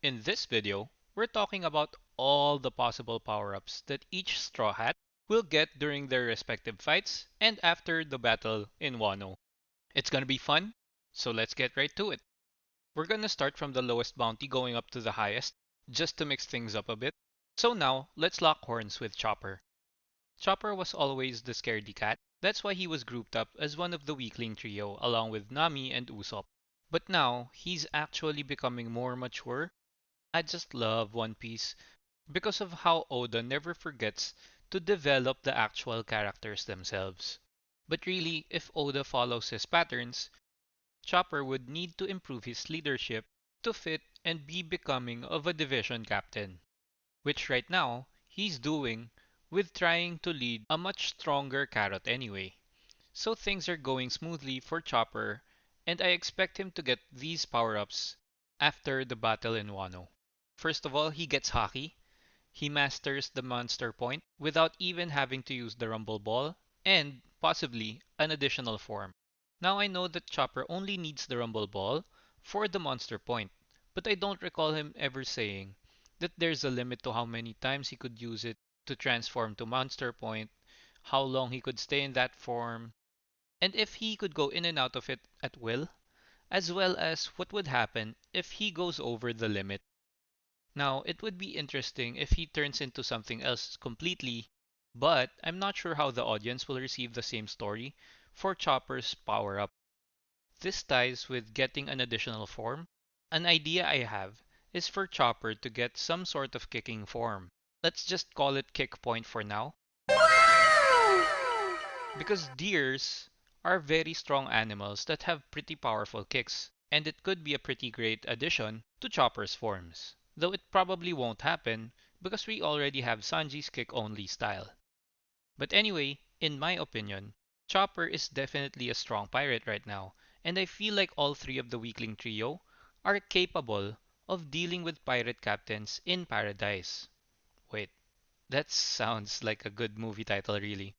In this video, we're talking about all the possible power-ups that each Straw Hat will get during their respective fights and after the battle in Wano. It's gonna be fun, so let's get right to it. We're gonna start from the lowest bounty going up to the highest, just to mix things up a bit. So now, let's lock horns with Chopper. Chopper was always the scaredy cat, that's why he was grouped up as one of the weakling trio along with Nami and Usopp. But now, he's actually becoming more mature. I just love One Piece because of how Oda never forgets to develop the actual characters themselves. But really, if Oda follows his patterns, Chopper would need to improve his leadership to fit and be becoming of a division captain, which right now he's doing with trying to lead a much stronger Carrot anyway. So things are going smoothly for Chopper, and I expect him to get these power-ups after the battle in Wano. First of all, he gets Haki. He masters the monster point without even having to use the Rumble Ball, and possibly an additional form. Now I know that Chopper only needs the Rumble Ball for the monster point, but I don't recall him ever saying that there's a limit to how many times he could use it to transform to monster point, how long he could stay in that form, and if he could go in and out of it at will, as well as what would happen if he goes over the limit. Now, it would be interesting if he turns into something else completely, but I'm not sure how the audience will receive the same story for Chopper's power up. This ties with getting an additional form. An idea I have is for Chopper to get some sort of kicking form. Let's just call it Kick Point for now, because deers are very strong animals that have pretty powerful kicks, and it could be a pretty great addition to Chopper's forms. Though it probably won't happen because we already have Sanji's kick only style. But anyway, in my opinion, Chopper is definitely a strong pirate right now, and I feel like all three of the weakling trio are capable of dealing with pirate captains in paradise. Wait, that sounds like a good movie title, really.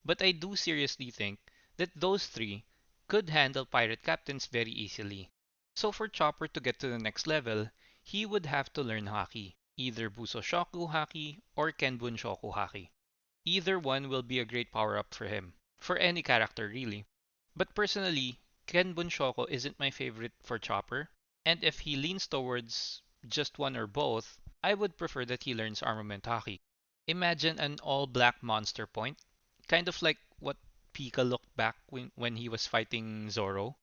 But I do seriously think that those three could handle pirate captains very easily. So for Chopper to get to the next level, he would have to learn Haki, either Busoshoku Haki or Kenbun Shoku Haki. Either one will be a great power up for him, for any character really. But personally, Kenbun Shoku isn't my favorite for Chopper, and if he leans towards just one or both, I would prefer that he learns Armament Haki. Imagine an all-black monster point, kind of like what Pika looked back when he was fighting Zoro.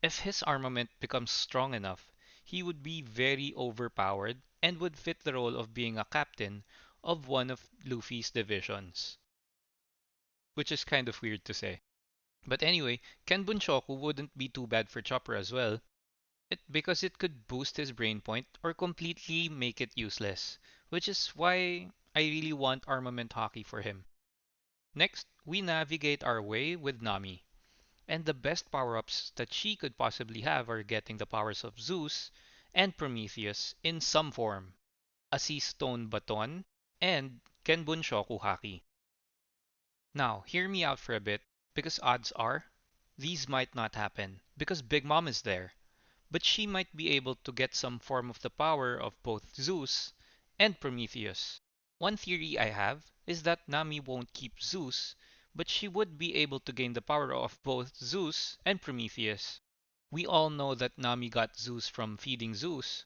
If his armament becomes strong enough, he would be very overpowered and would fit the role of being a captain of one of Luffy's divisions, which is kind of weird to say. But anyway, Ken Bunshoku wouldn't be too bad for Chopper as well, because it could boost his brain point or completely make it useless, which is why I really want armament hockey for him. Next, we navigate our way with Nami, and the best power-ups that she could possibly have are getting the powers of ZEUS and Prometheus in some form, a SEASTONE baton, and Kenbun Shoku Haki. Now, hear me out for a bit, because odds are these might not happen, because Big Mom is there, but she might be able to get some form of the power of both ZEUS and Prometheus. One theory I have is that Nami won't keep ZEUS, but she would be able to gain the power of both ZEUS and Prometheus. We all know that Nami got ZEUS from feeding ZEUS,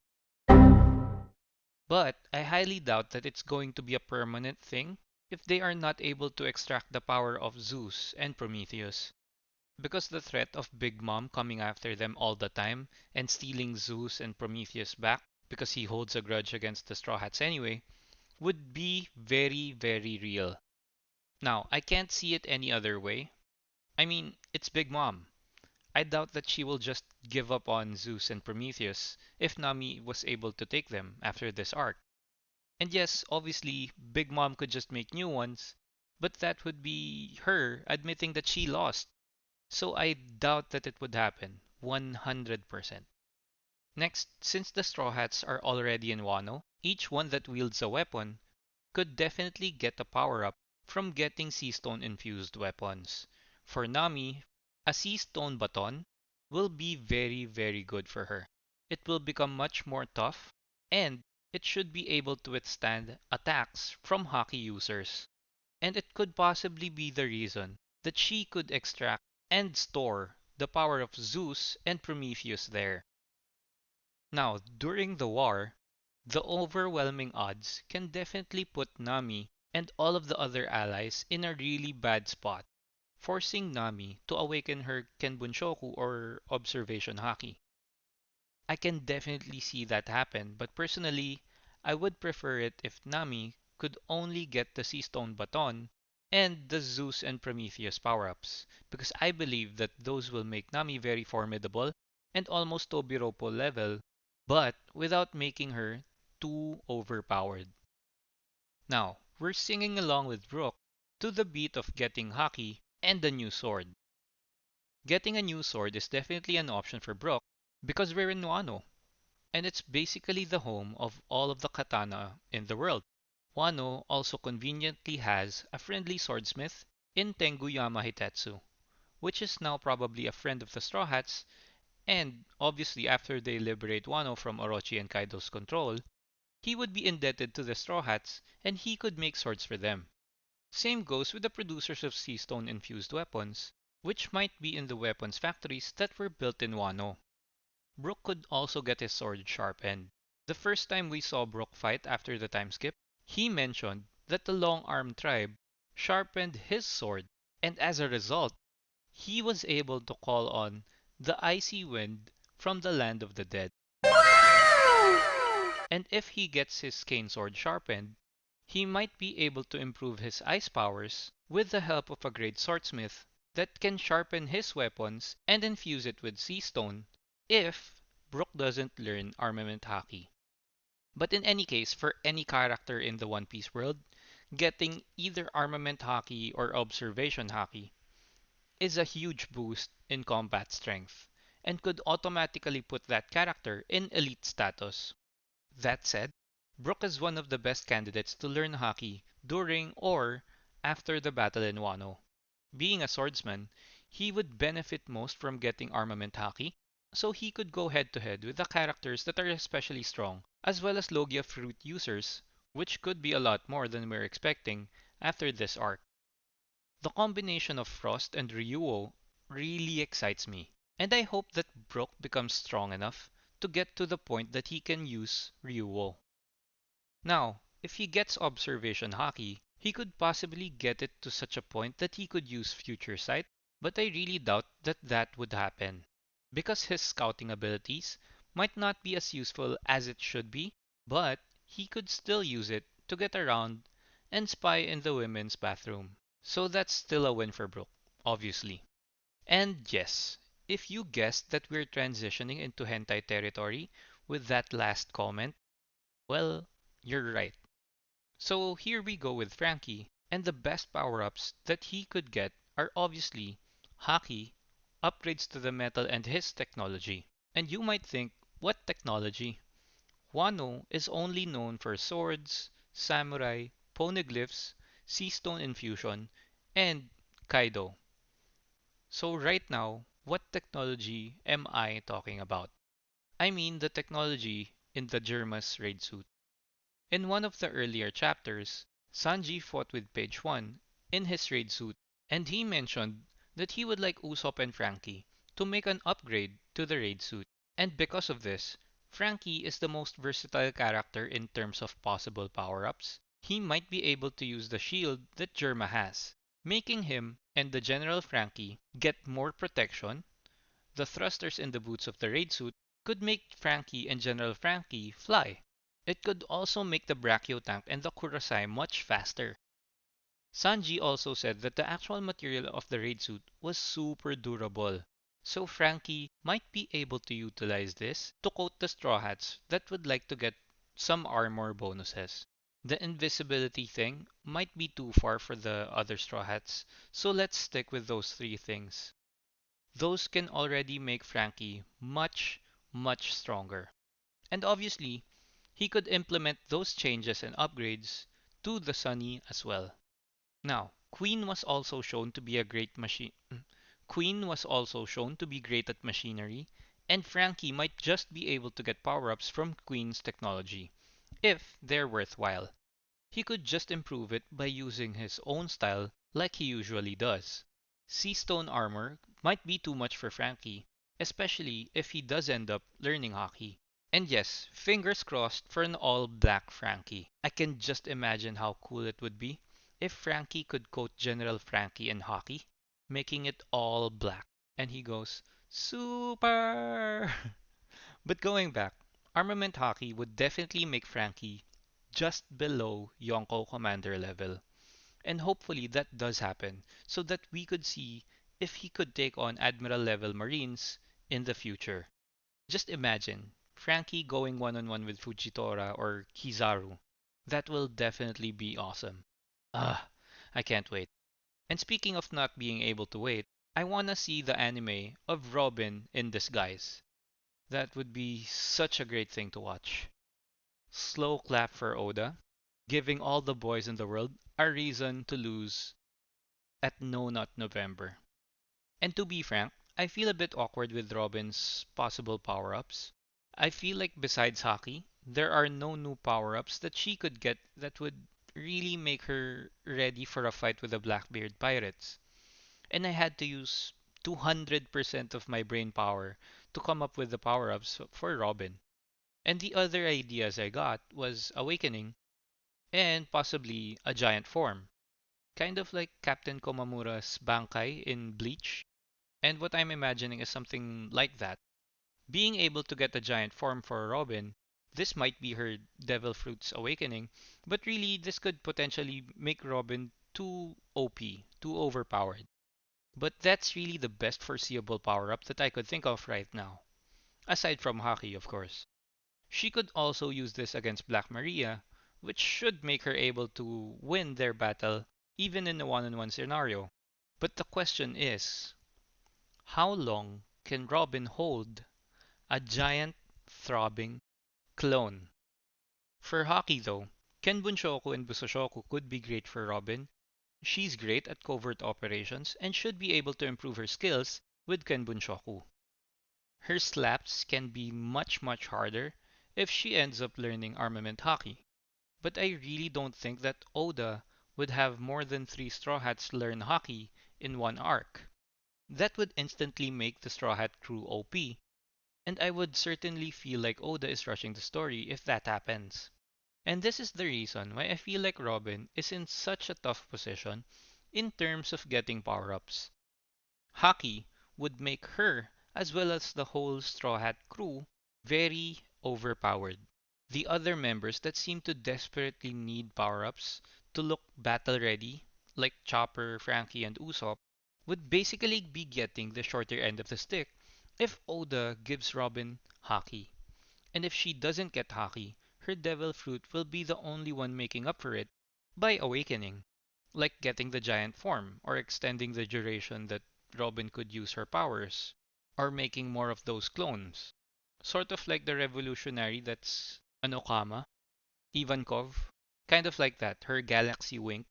but I highly doubt that it's going to be a permanent thing if they are not able to extract the power of ZEUS and Prometheus. Because the threat of Big Mom coming after them all the time and stealing ZEUS and Prometheus back because he holds a grudge against the Straw Hats anyway would be very, very real. Now, I can't see it any other way. I mean, it's Big Mom. I doubt that she will just give up on ZEUS and Prometheus if Nami was able to take them after this arc. And yes, obviously, Big Mom could just make new ones, but that would be her admitting that she lost. So I doubt that it would happen 100%. Next, since the Straw Hats are already in Wano, each one that wields a weapon could definitely get a power up from getting Sea Stone infused weapons. For Nami, a Sea Stone baton will be very, very good for her. It will become much more tough and it should be able to withstand attacks from hockey users. And it could possibly be the reason that she could extract and store the power of Zeus and Prometheus there. Now, during the war, the overwhelming odds can definitely put Nami and all of the other allies in a really bad spot, forcing Nami to awaken her Kenbunshoku or observation haki. I can definitely see that happen, but personally, I would prefer it if Nami could only get the Seastone Baton and the Zeus and Prometheus power-ups, because I believe that those will make Nami very formidable and almost Tobiropo level, but without making her too overpowered. Now, we're singing along with Brook to the beat of getting Haki and a new sword. Getting a new sword is definitely an option for Brook because we're in Wano, and it's basically the home of all of the katana in the world. Wano also conveniently has a friendly swordsmith in Tenguyama Hitetsu, which is now probably a friend of the Straw Hats, and obviously after they liberate Wano from Orochi and Kaido's control, he would be indebted to the Straw Hats and he could make swords for them. Same goes with the producers of Seastone infused weapons, which might be in the weapons factories that were built in Wano. Brook could also get his sword sharpened. The first time we saw Brook fight after the time skip, he mentioned that the Long Arm tribe sharpened his sword, and as a result, he was able to call on the icy wind from the land of the dead. And if he gets his cane sword sharpened, he might be able to improve his ice powers with the help of a great swordsmith that can sharpen his weapons and infuse it with sea stone if Brook doesn't learn armament haki. But in any case, for any character in the One Piece world, getting either armament haki or observation haki is a huge boost in combat strength and could automatically put that character in elite status. That said, Brook is one of the best candidates to learn haki during or after the battle in Wano. Being a swordsman, he would benefit most from getting armament haki, so he could go head to head with the characters that are especially strong, as well as Logia fruit users, which could be a lot more than we're expecting after this arc. The combination of Frost and Ryuo really excites me, and I hope that Brook becomes strong enough to get to the point that he can use Ryuo. Now, if he gets observation haki, he could possibly get it to such a point that he could use future sight, but I really doubt that that would happen. Because his scouting abilities might not be as useful as it should be, but he could still use it to get around and spy in the women's bathroom. So that's still a win for Brook, obviously. And yes, if you guessed that we're transitioning into hentai territory with that last comment, well, you're right. So here we go with Franky, and the best power-ups that he could get are obviously Haki, upgrades to the metal and his technology. And you might think, what technology? Wano is only known for swords, samurai, poneglyphs, sea stone infusion, and Kaido. So right now, what technology am I talking about? I mean the technology in the Germa's raid suit. In one of the earlier chapters, Sanji fought with Page 1 in his raid suit, and he mentioned that he would like Usopp and Franky to make an upgrade to the raid suit. And because of this, Franky is the most versatile character in terms of possible power-ups. He might be able to use the shield that Germa has, making him and the General Franky get more protection. The thrusters in the boots of the raid suit could make Franky and General Franky fly. It could also make the Brachio tank and the Kurosai much faster. Sanji also said that the actual material of the raid suit was super durable. So Franky might be able to utilize this to coat the Straw Hats that would like to get some armor bonuses. The invisibility thing might be too far for the other Straw Hats, so let's stick with those three things. Those can already make Franky much, much stronger. And obviously, he could implement those changes and upgrades to the Sunny as well. Now, Queen was also shown to be a great machine. Queen was also shown to be great at machinery And Franky might just be able to get power-ups from Queen's technology, if they're worthwhile. He could just improve it by using his own style like he usually does. Seastone armor might be too much for Franky, especially if he does end up learning hockey. And yes, fingers crossed for an all-black Franky. I can just imagine how cool it would be if Franky could quote General Franky in hockey, making it all black. And he goes, Super! But going back, armament hockey would definitely make Franky just below Yonko commander level. And hopefully that does happen so that we could see if he could take on admiral level marines in the future. Just imagine Franky going one-on-one with Fujitora or Kizaru. That will definitely be awesome. Ah, I can't wait. And speaking of not being able to wait, I wanna see the anime of Robin in disguise. That would be such a great thing to watch. Slow clap for Oda, giving all the boys in the world a reason to lose at No Nut November. And to be frank, I feel a bit awkward with Robin's possible power-ups. I feel like besides hockey, there are no new power-ups that she could get that would really make her ready for a fight with the Blackbeard pirates. And I had to use 200% of my brain power to come up with the power-ups for Robin. And the other ideas I got was Awakening and possibly a giant form, kind of like Captain Komamura's Bankai in Bleach. And what I'm imagining is something like that. Being able to get a giant form for Robin, this might be her Devil Fruit's Awakening, but really this could potentially make Robin too OP, too overpowered. But that's really the best foreseeable power up that I could think of right now. Aside from hockey, of course. She could also use this against Black Maria, which should make her able to win their battle even in a one-on-one scenario. But the question is, how long can Robin hold a giant throbbing clone? For hockey though, Ken Bunshoku and Busoshoku could be great for Robin. She's great at covert operations and should be able to improve her skills with Ken Bunshoku. Her slaps can be much harder if she ends up learning armament hockey. But I really don't think that Oda would have more than 3 Straw Hats learn hockey in one arc. That would instantly make the Straw Hat crew OP, and I would certainly feel like Oda is rushing the story if that happens. And this is the reason why I feel like Robin is in such a tough position in terms of getting power-ups. Hockey would make her, as well as the whole Straw Hat crew, very overpowered. The other members that seem to desperately need power-ups to look battle ready, like Chopper, Franky, and Usopp, would basically be getting the shorter end of the stick if Oda gives Robin Haki. And if she doesn't get Haki, her Devil Fruit will be the only one making up for it by awakening, like getting the giant form, or extending the duration that Robin could use her powers, or making more of those clones. Sort of like the revolutionary that's an Okama, Ivankov, kind of like that, her Galaxy Wink.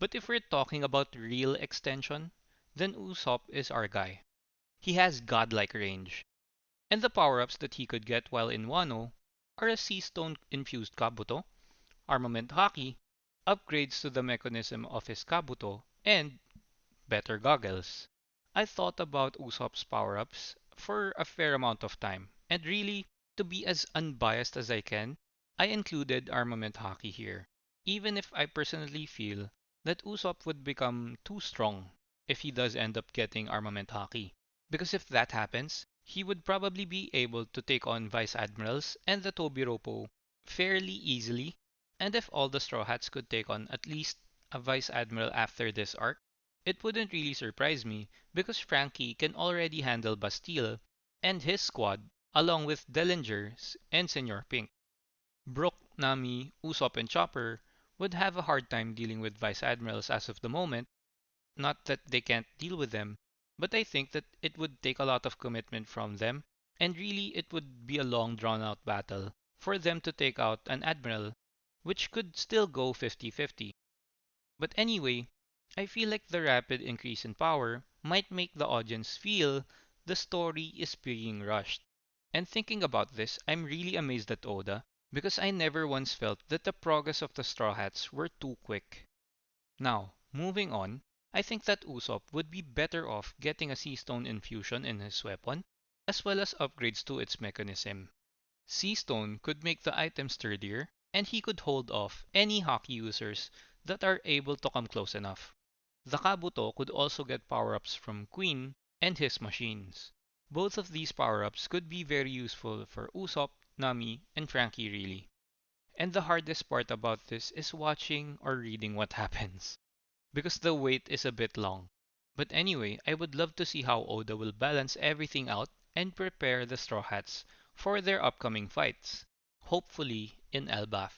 But if we're talking about real extension, then Usopp is our guy. He has godlike range, and the power-ups that he could get while in Wano are a Seastone infused Kabuto, armament Haki, upgrades to the mechanism of his Kabuto, and better goggles. I thought about Usopp's power-ups for a fair amount of time, and really, to be as unbiased as I can, I included armament Haki here, even if I personally feel that Usopp would become too strong if he does end up getting armament Haki. Because if that happens, he would probably be able to take on Vice Admirals and the Tobiropo fairly easily, and if all the Straw Hats could take on at least a Vice Admiral after this arc, it wouldn't really surprise me because Franky can already handle Bastille and his squad along with Dellinger and Senor Pink. Brook, Nami, Usopp, and Chopper would have a hard time dealing with Vice Admirals as of the moment. Not that they can't deal with them, but I think that it would take a lot of commitment from them, and really it would be a long drawn out battle for them to take out an Admiral, which could still go 50-50. But anyway, I feel like the rapid increase in power might make the audience feel the story is being rushed. And thinking about this, I'm really amazed at Oda because I never once felt that the progress of the Straw Hats were too quick. Now, moving on, I think that Usopp would be better off getting a Seastone infusion in his weapon, as well as upgrades to its mechanism. Seastone could make the item sturdier, and he could hold off any hockey users that are able to come close enough. The Kabuto could also get power-ups from Queen and his machines. Both of these power-ups could be very useful for Usopp, Nami, and Franky really. And the hardest part about this is watching or reading what happens, because the wait is a bit long. But anyway, I would love to see how Oda will balance everything out and prepare the Straw Hats for their upcoming fights, hopefully in Elbaf.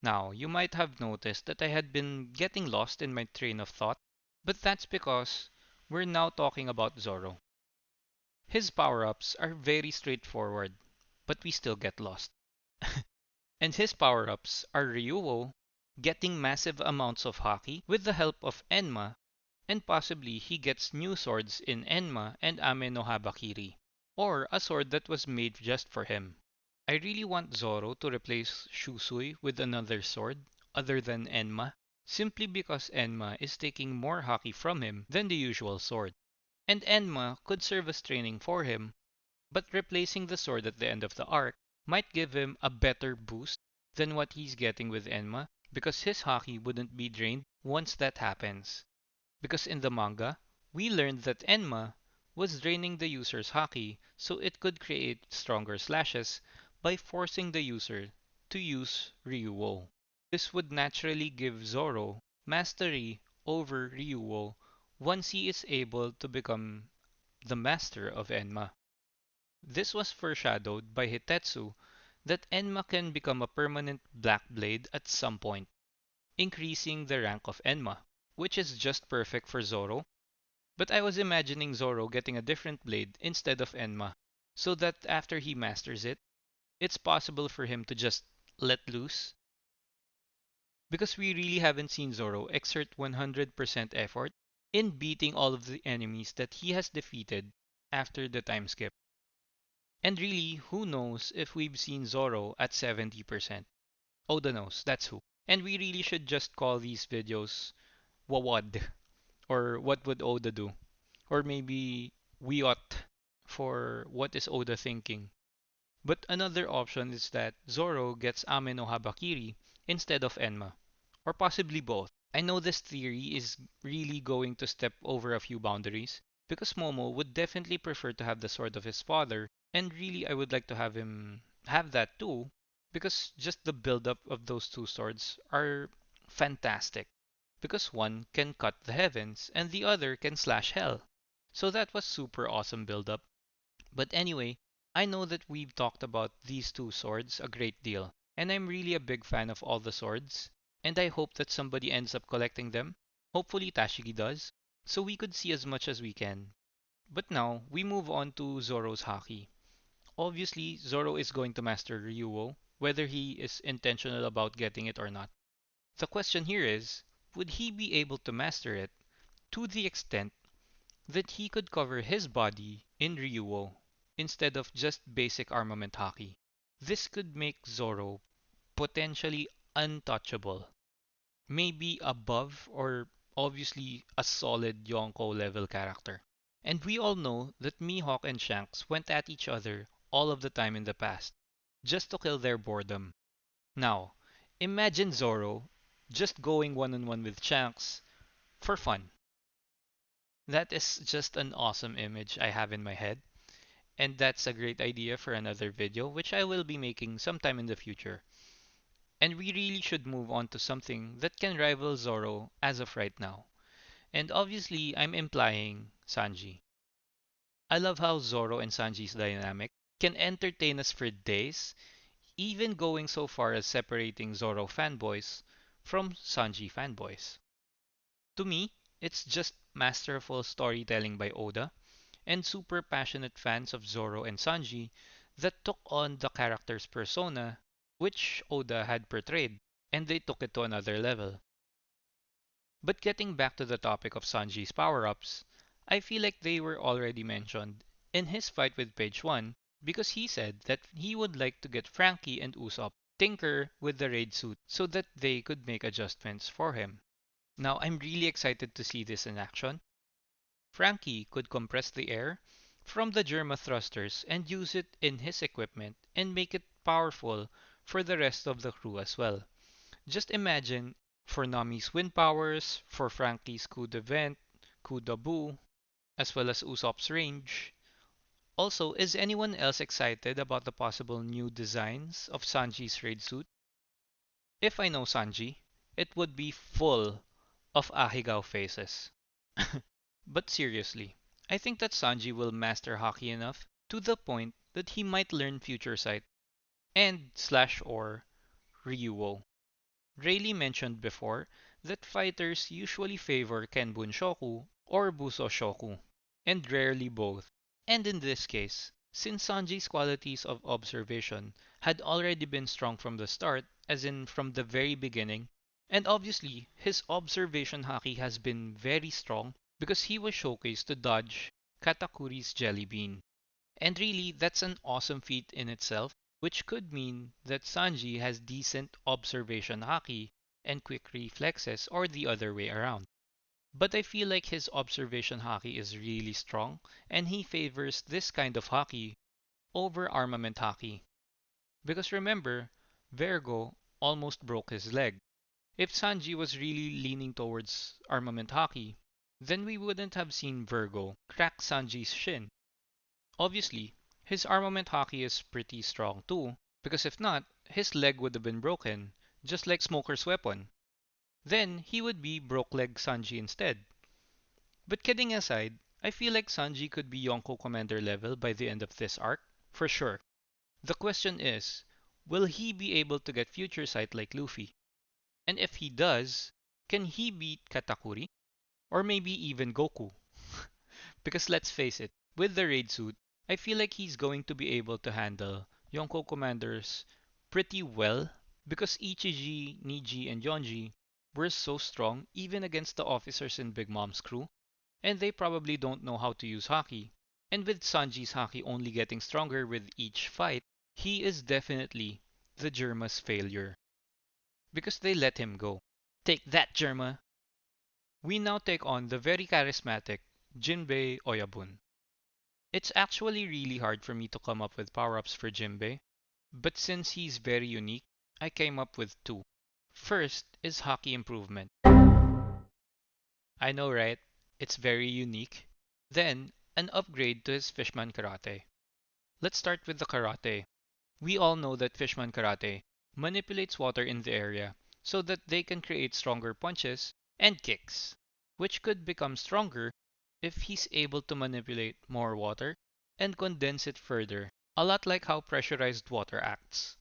Now, you might have noticed that I had been getting lost in my train of thought, but that's because we're now talking about Zoro. His power-ups are very straightforward, but we still get lost. And his power-ups are Ryuo getting massive amounts of haki with the help of Enma, and possibly he gets new swords in Enma and Ame no Habakiri, or a sword that was made just for him. I really want Zoro to replace Shusui with another sword other than Enma, simply because Enma is taking more haki from him than the usual sword. And Enma could serve as training for him, but replacing the sword at the end of the arc might give him a better boost than what he's getting with Enma, because his haki wouldn't be drained once that happens. Because in the manga, we learned that Enma was draining the user's haki so it could create stronger slashes by forcing the user to use Ryuo. This would naturally give Zoro mastery over Ryuo once he is able to become the master of Enma. This was foreshadowed by Hitetsu that Enma can become a permanent Black Blade at some point, increasing the rank of Enma, which is just perfect for Zoro. But I was imagining Zoro getting a different blade instead of Enma, so that after he masters it, it's possible for him to just let loose. Because we really haven't seen Zoro exert 100% effort in beating all of the enemies that he has defeated after the time skip. And really, who knows if we've seen Zoro at 70%? Oda knows, that's who. And we really should just call these videos Wawad, or what would Oda do? Or maybe we ought for what is Oda thinking. But another option is that Zoro gets Ame no Habakiri instead of Enma. Or possibly both. I know this theory is really going to step over a few boundaries, because Momo would definitely prefer to have the sword of his father, and really I would like to have him have that too, because just the build-up of those two swords are fantastic. Because one can cut the heavens, and the other can slash hell. So that was super awesome build-up. But anyway, I know that we've talked about these two swords a great deal, and I'm really a big fan of all the swords, and I hope that somebody ends up collecting them. Hopefully Tashigi does, so we could see as much as we can. But now, we move on to Zoro's haki. Obviously, Zoro is going to master Ryuo, whether he is intentional about getting it or not. The question here is, would he be able to master it to the extent that he could cover his body in Ryuo instead of just basic armament haki? This could make Zoro potentially untouchable, maybe above or obviously a solid Yonko level character. And we all know that Mihawk and Shanks went at each other all of the time in the past, just to kill their boredom. Now, imagine Zoro just going one-on-one with Shanks for fun. That is just an awesome image I have in my head, and that's a great idea for another video, which I will be making sometime in the future. And we really should move on to something that can rival Zoro as of right now. And obviously, I'm implying Sanji. I love how Zoro and Sanji's dynamic can entertain us for days, even going so far as separating Zoro fanboys from Sanji fanboys. To me, it's just masterful storytelling by Oda and super passionate fans of Zoro and Sanji that took on the character's persona which Oda had portrayed, and they took it to another level. But getting back to the topic of Sanji's power-ups, I feel like they were already mentioned in his fight with Page 1 because he said that he would like to get Franky and Usopp tinker with the raid suit so that they could make adjustments for him. Now I'm really excited to see this in action. Franky could compress the air from the Germa thrusters and use it in his equipment and make it powerful for the rest of the crew as well. Just imagine for Nami's wind powers, for Franky's coup de vent, coup de bout, as well as Usopp's range. Also, is anyone else excited about the possible new designs of Sanji's raid suit? If I know Sanji, it would be full of Ahegao faces. But seriously, I think that Sanji will master hockey enough to the point that he might learn Future Sight and slash or Ryuo. Rayleigh mentioned before that fighters usually favor Kenbun Shoku or Buso Shoku, and rarely both. And in this case, since Sanji's qualities of observation had already been strong from the start, as in from the very beginning, and obviously his observation haki has been very strong because he was showcased to dodge Katakuri's jelly bean. And really, that's an awesome feat in itself, which could mean that Sanji has decent observation haki and quick reflexes, or the other way around. But I feel like his observation haki is really strong, and he favors this kind of haki over armament haki. Because remember, Vergo almost broke his leg. If Sanji was really leaning towards armament haki, then we wouldn't have seen Virgo crack Sanji's shin. Obviously, his armament haki is pretty strong too, because if not, his leg would have been broken, just like Smoker's weapon. Then he would be broke leg Sanji instead. But kidding aside, I feel like Sanji could be Yonko Commander level by the end of this arc, for sure. The question is, will he be able to get Future Sight like Luffy? And if he does, can he beat Katakuri? Or maybe even Goku? Because let's face it, with the raid suit, I feel like he's going to be able to handle Yonko commanders pretty well because Ichiji, Niji, and Yonji were so strong even against the officers in Big Mom's crew, and they probably don't know how to use Haki. And with Sanji's Haki only getting stronger with each fight, he is definitely the Germa's failure because they let him go. Take that, Germa! We now take on the very charismatic Jinbei Oyabun. It's actually really hard for me to come up with power-ups for Jinbei, but since he's very unique, I came up with two. First is Haki Improvement. I know, right? It's very unique. Then, an upgrade to his Fishman Karate. Let's start with the Karate. We all know that Fishman Karate manipulates water in the area so that they can create stronger punches and kicks, which could become stronger if he's able to manipulate more water and condense it further, a lot like how pressurized water acts.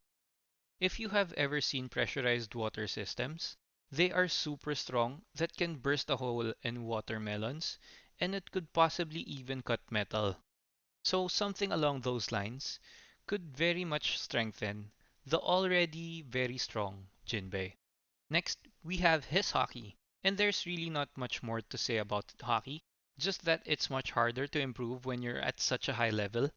If you have ever seen pressurized water systems, they are super strong that can burst a hole in watermelons, and it could possibly even cut metal. So something along those lines could very much strengthen the already very strong Jinbei. Next, we have his hockey, and there's really not much more to say about hockey, just that it's much harder to improve when you're at such a high level,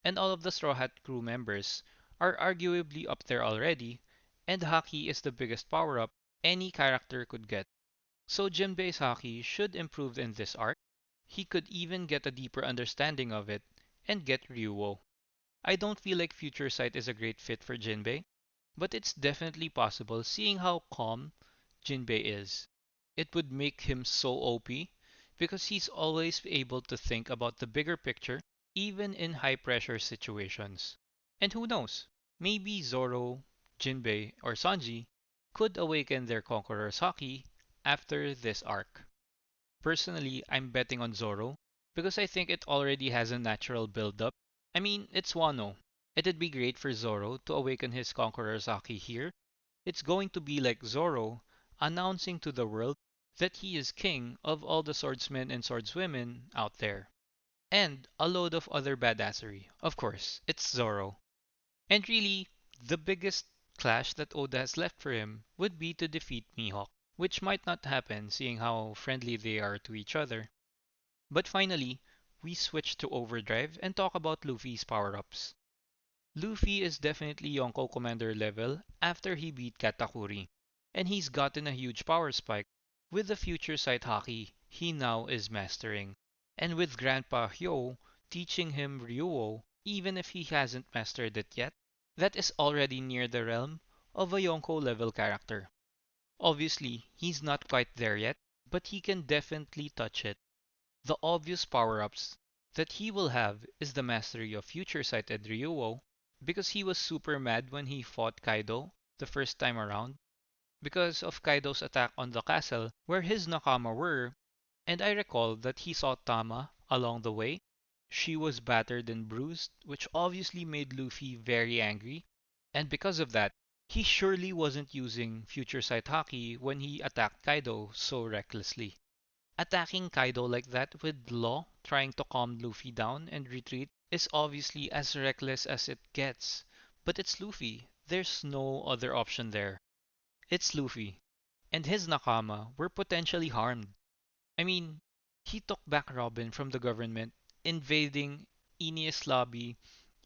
and all of the Straw Hat crew members are arguably up there already, and hockey is the biggest power-up any character could get. So Jinbei's hockey should improve in this arc. He could even get a deeper understanding of it and get Ryuo. I don't feel like Future Sight is a great fit for Jinbei, but it's definitely possible seeing how calm Jinbei is. It would make him so OP because he's always able to think about the bigger picture even in high pressure situations. And who knows, maybe Zoro, Jinbei, or Sanji could awaken their Conqueror's Haki after this arc. Personally, I'm betting on Zoro because I think it already has a natural build-up. I mean, it's Wano. It'd be great for Zoro to awaken his Conqueror's Haki here. It's going to be like Zoro announcing to the world that he is king of all the swordsmen and swordswomen out there. And a load of other badassery. Of course, it's Zoro. And really, the biggest clash that Oda has left for him would be to defeat Mihawk, which might not happen seeing how friendly they are to each other. But finally, we switch to Overdrive and talk about Luffy's power-ups. Luffy is definitely Yonko Commander level after he beat Katakuri, and he's gotten a huge power spike with the future sight haki he now is mastering, and with Grandpa Hyo teaching him Ryuo even if he hasn't mastered it yet, that is already near the realm of a Yonko level character. Obviously, he's not quite there yet, but he can definitely touch it. The obvious power-ups that he will have is the mastery of Future Sight and Ryuo, because he was super mad when he fought Kaido the first time around, because of Kaido's attack on the castle where his nakama were, and I recall that he saw Tama along the way. She was battered and bruised, which obviously made Luffy very angry, and because of that, he surely wasn't using Future Sight Haki when he attacked Kaido so recklessly. Attacking Kaido like that with Law trying to calm Luffy down and retreat is obviously as reckless as it gets. But it's Luffy. There's no other option there. It's Luffy. And his Nakama were potentially harmed. I mean, he took back Robin from the government, invading Aeneas' lobby,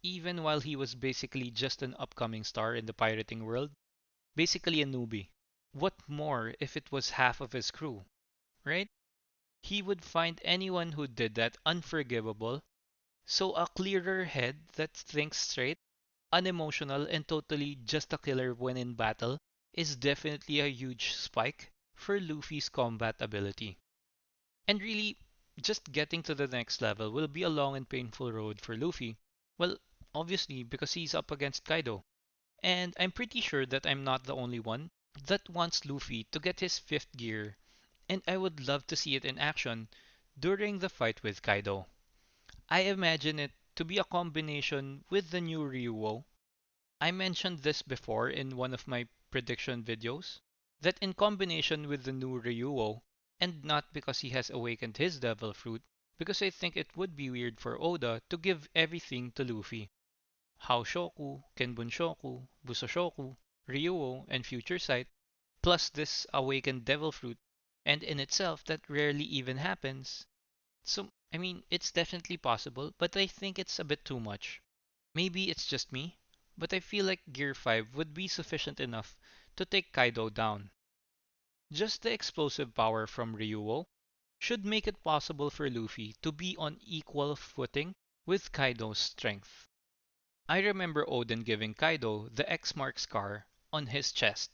even while he was basically just an upcoming star in the pirating world. Basically a newbie. What more if it was half of his crew, right? He would find anyone who did that unforgivable. So a clearer head that thinks straight, unemotional, and totally just a killer when in battle is definitely a huge spike for Luffy's combat ability. And really, just getting to the next level will be a long and painful road for Luffy. Well, obviously, because he's up against Kaido. And I'm pretty sure that I'm not the only one that wants Luffy to get his fifth gear, and I would love to see it in action during the fight with Kaido. I imagine it to be a combination with the new Ryuo. I mentioned this before in one of my prediction videos, that in combination with the new Ryuo, and not because he has awakened his devil fruit, because I think it would be weird for Oda to give everything to Luffy. Haoshoku, Kenbunshoku, Busoshoku, Ryuo, and Future Sight, plus this awakened devil fruit, and in itself that rarely even happens. So, I mean, it's definitely possible, but I think it's a bit too much. Maybe it's just me, but I feel like Gear 5 would be sufficient enough to take Kaido down. Just the explosive power from Ryuo should make it possible for Luffy to be on equal footing with Kaido's strength. I remember Oden giving Kaido the X mark scar on his chest,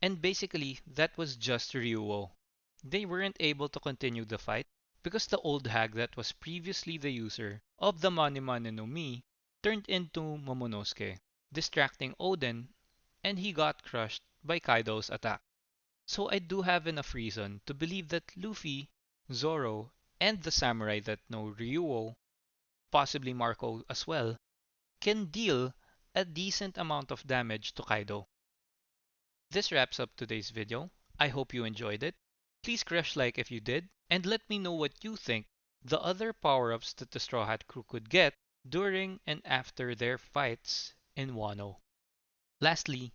and basically that was just Ryuo. They weren't able to continue the fight because the old hag that was previously the user of the Mane Mane no Mi turned into Momonosuke, distracting Oden, and he got crushed by Kaido's attack. So I do have enough reason to believe that Luffy, Zoro, and the samurai that know Ryuo, possibly Marco as well, can deal a decent amount of damage to Kaido. This wraps up today's video. I hope you enjoyed it. Please crush like if you did, and let me know what you think the other power-ups that the Straw Hat crew could get during and after their fights in Wano. Lastly,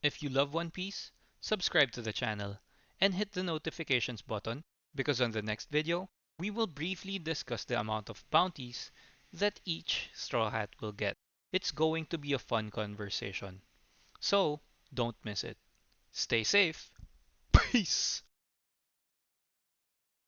if you love One Piece, subscribe to the channel and hit the notifications button because on the next video, we will briefly discuss the amount of bounties that each Straw Hat will get. It's going to be a fun conversation. So, don't miss it. Stay safe. Peace!